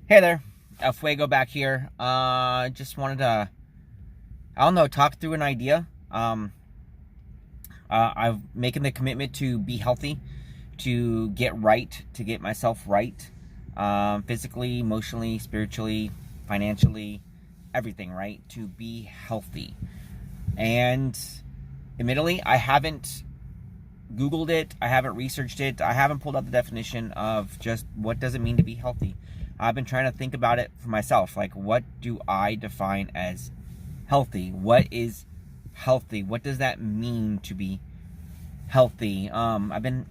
Hey there, Fuego back here. Just wanted to, I don't know, talk through an idea. I'm making the commitment to be healthy, to get right, to get myself right, physically, emotionally, spiritually, financially, everything, right? To be healthy. And admittedly, I haven't Googled it, I haven't researched it, I haven't pulled out the definition of just what does it mean to be healthy. I've been trying to think about it for myself. Like, what do I define as healthy? What is healthy? What does that mean to be healthy? I've been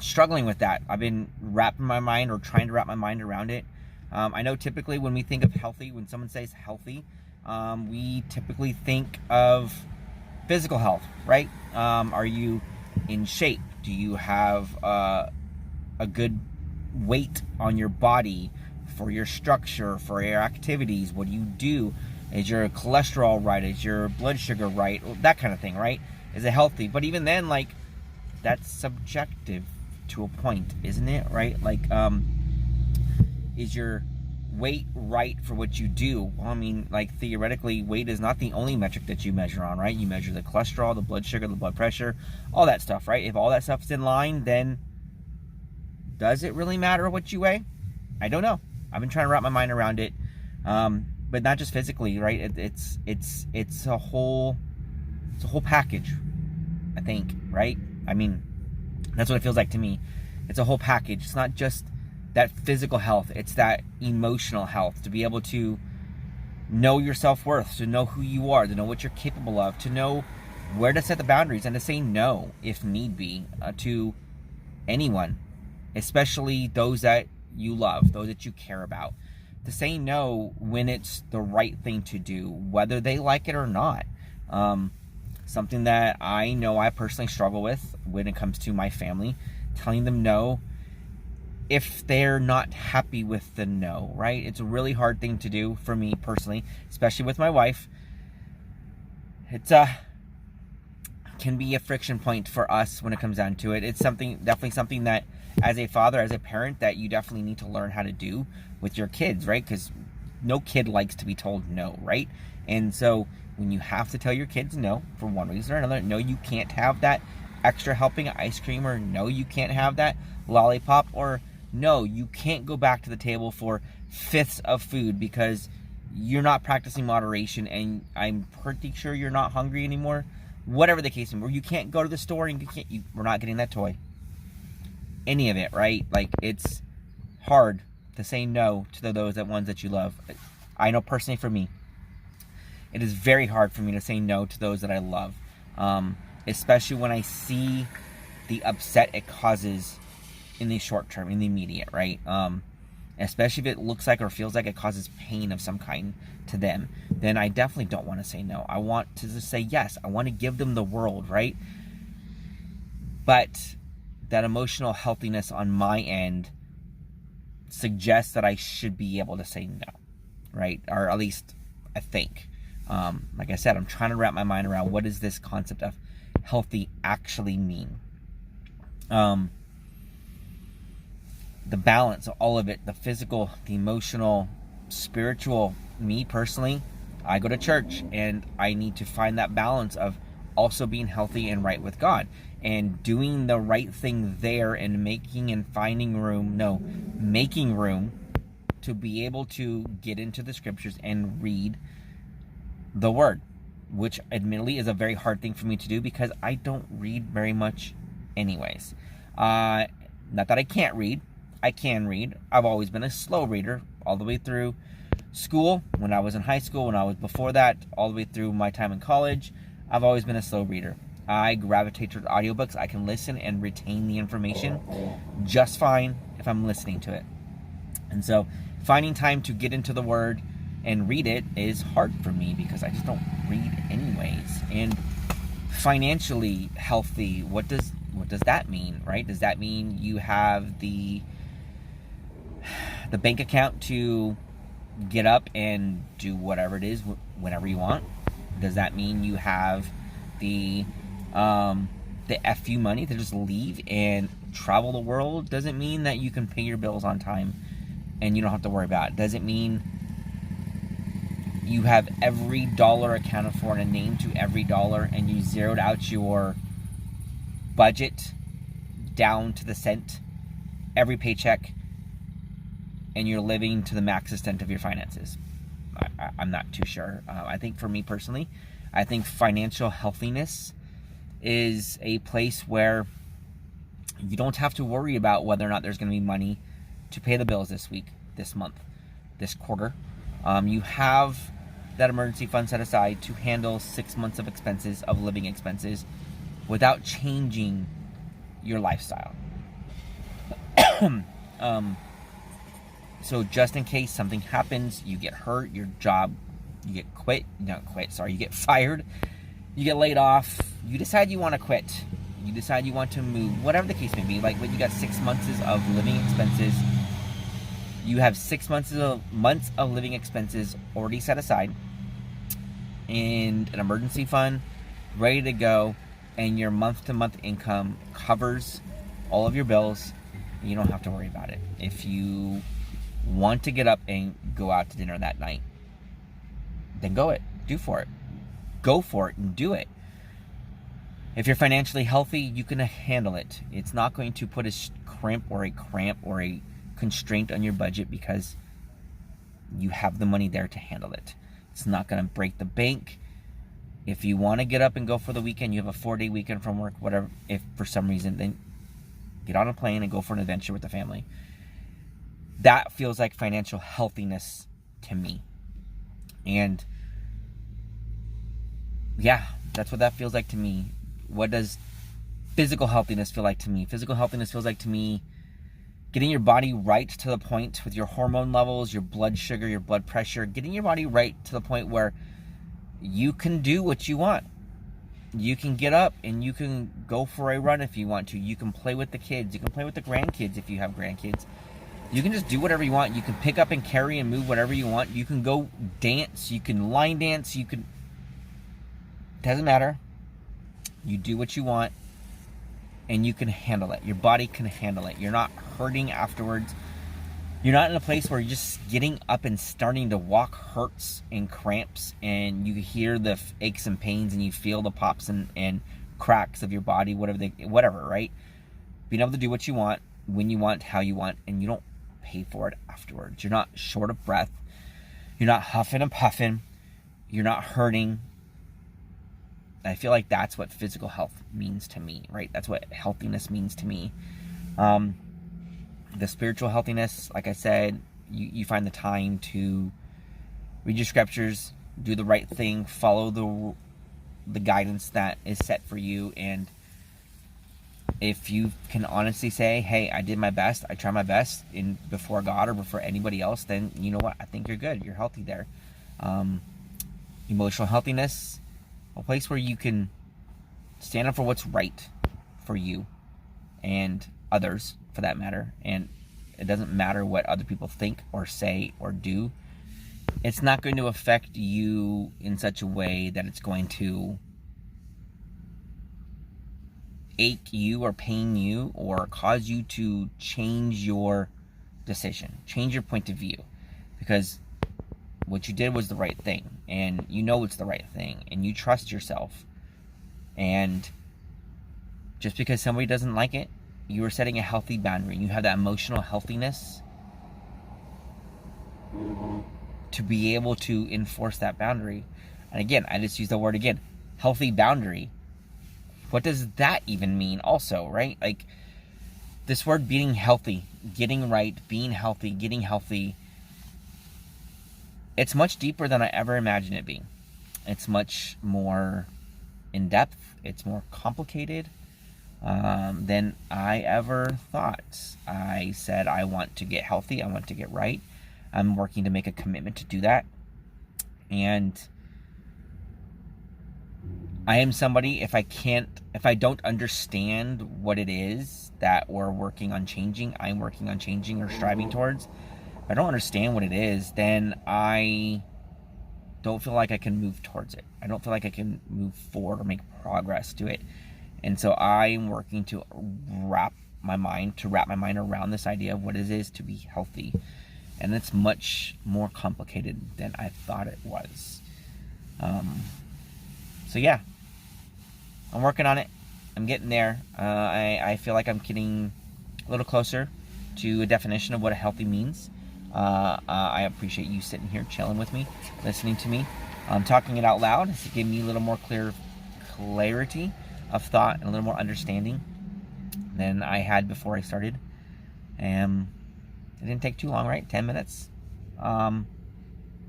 struggling with that. I've been wrapping my mind or trying to wrap my mind around it. I know typically when we think of healthy, when someone says healthy, we typically think of physical health, right? Are you in shape? Do you have a good weight on your body for your structure, for your activities? What do you do? Is your cholesterol right? Is your blood sugar right? That kind of thing, right? Is it healthy? But even then, like, that's subjective to a point, isn't it? Right? Like, is your weight right for what you do? Well, I mean, like, theoretically, weight is not the only metric that you measure on, right? You measure the cholesterol, the blood sugar, the blood pressure, all that stuff, right? If all that stuff's in line, then does it really matter what you weigh? I don't know. I've been trying to wrap my mind around it, but not just physically, right? It's a whole package, I think, right? I mean, that's what it feels like to me. It's a whole package. It's not just that physical health. It's that emotional health, to be able to know your self-worth, to know who you are, to know what you're capable of, to know where to set the boundaries and to say no if need be to anyone, especially those that you love, those that you care about. To say no when it's the right thing to do, whether they like it or not. Something that I know I personally struggle with when it comes to my family, telling them no if they're not happy with the no, right? It's a really hard thing to do for me personally, especially with my wife. It's can be a friction point for us when it comes down to it. It's definitely something that as a father, as a parent, that you definitely need to learn how to do with your kids, right? Because no kid likes to be told no, right? And so when you have to tell your kids no for one reason or another, no, you can't have that extra helping of ice cream, or no, you can't have that lollipop, or no, you can't go back to the table for fifths of food because you're not practicing moderation and I'm pretty sure you're not hungry anymore. Whatever the case may be, or you can't go to the store and we're not getting that toy. Any of it, right? Like, it's hard to say no to those ones that you love. I know personally for me, it is very hard for me to say no to those that I love, especially when I see the upset it causes in the short term, in the immediate, right? Especially if it looks like or feels like it causes pain of some kind to them, then I definitely don't want to say no. I want to just say yes. I want to give them the world, right? But that emotional healthiness on my end suggests that I should be able to say no, right? Or at least I think. Like I said, I'm trying to wrap my mind around what does this concept of healthy actually mean. The balance of all of it, the physical, the emotional, spiritual. Me personally, I go to church and I need to find that balance of also being healthy and right with God and doing the right thing there and making room to be able to get into the scriptures and read the word, which admittedly is a very hard thing for me to do because I don't read very much anyways. Not that I can't read. I can read. I've always been a slow reader all the way through school, when I was in high school, when I was before that, all the way through my time in college. I've always been a slow reader. I gravitate toward audiobooks. I can listen and retain the information just fine if I'm listening to it. And so finding time to get into the word and read it is hard for me because I just don't read anyways. And financially healthy, what does that mean, right? Does that mean you have the bank account to get up and do whatever it is whenever you want? Does that mean you have the FU money to just leave and travel the world? Doesn't mean that you can pay your bills on time and you don't have to worry about it. Doesn't mean you have every dollar accounted for and a name to every dollar, and you zeroed out your budget down to the cent every paycheck, and you're living to the max extent of your finances. I'm not too sure. I think for me personally, I think financial healthiness is a place where you don't have to worry about whether or not there's going to be money to pay the bills this week, this month, this quarter. You have that emergency fund set aside to handle 6 months of expenses, of living expenses, without changing your lifestyle. So just in case something happens, you get hurt, your job, you get you get fired, you get laid off, you decide you want to quit, you decide you want to move, whatever the case may be, like when you got 6 months of living expenses, you have 6 months of living expenses already set aside, and an emergency fund ready to go, and your month-to-month income covers all of your bills. You don't have to worry about it. If you want to get up and go out to dinner that night, then go for it and do it. If you're financially healthy, you can handle it. It's not going to put a cramp or a constraint on your budget, because you have the money there to handle it. It's not going to break the bank. If you want to get up and go for the weekend, you have a 4-day weekend from work, whatever, if for some reason, then get on a plane and go for an adventure with the family. That feels like financial healthiness to me. And yeah, that's what that feels like to me. What does physical healthiness feel like to me? Physical healthiness feels like to me getting your body right to the point with your hormone levels, your blood sugar, your blood pressure, getting your body right to the point where you can do what you want. You can get up and you can go for a run if you want to. You can play with the kids. You can play with the grandkids if you have grandkids. You can just do whatever you want. You can pick up and carry and move whatever you want. You can go dance. You can line dance. Doesn't matter. You do what you want, and you can handle it. Your body can handle it. You're not hurting afterwards. You're not in a place where you're just getting up and starting to walk hurts and cramps, and you hear the aches and pains, and you feel the pops and cracks of your body, whatever, right? Being able to do what you want, when you want, how you want, and you don't pay for it afterwards. You're not short of breath. You're not huffing and puffing. You're not hurting. I feel like that's what physical health means to me, right? That's what healthiness means to me. The spiritual healthiness, like I said, you find the time to read your scriptures, do the right thing, follow the guidance that is set for you, and if you can honestly say, hey, I did my best, I tried my best before God or before anybody else, then you know what? I think you're good. You're healthy there. Emotional healthiness, a place where you can stand up for what's right for you and others, for that matter. And it doesn't matter what other people think or say or do. It's not going to affect you in such a way that it's going to ache you or pain you or cause you to change your decision, change your point of view, because what you did was the right thing, and you know it's the right thing, and you trust yourself. And just because somebody doesn't like it, you are setting a healthy boundary. You have that emotional healthiness to be able to enforce that boundary. And again, I just use the word again, healthy boundary. What does that even mean also, right? Like, this word being healthy, getting right, being healthy, getting healthy, it's much deeper than I ever imagined it being. It's much more in depth. It's more complicated than I ever thought. I said I want to get healthy. I want to get right. I'm working to make a commitment to do that. And I am somebody, if I don't understand what it is that we're working on changing, I'm working on changing or striving towards, if I don't understand what it is, then I don't feel like I can move towards it. I don't feel like I can move forward or make progress to it. And so I'm working to wrap my mind around this idea of what it is to be healthy. and it's much more complicated than I thought it was. So yeah, I'm working on it. I'm getting there. I feel like I'm getting a little closer to a definition of what a healthy means. I appreciate you sitting here chilling with me, listening to me. Talking it out loud has given me a little more clarity of thought and a little more understanding than I had before I started. And it didn't take too long, right? 10 minutes.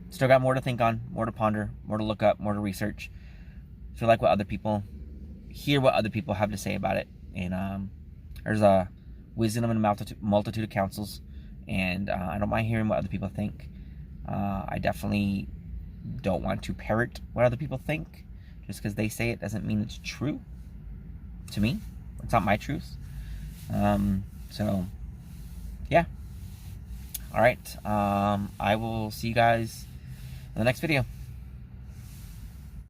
Still got more to think on, more to ponder, more to look up, more to research. Feel like hear what other people have to say about it. And there's a wisdom in a multitude of counsels, and I don't mind hearing what other people think. I definitely don't want to parrot what other people think. Just because they say it doesn't mean it's true to me. It's not my truth. So yeah. All right. I will see you guys in the next video.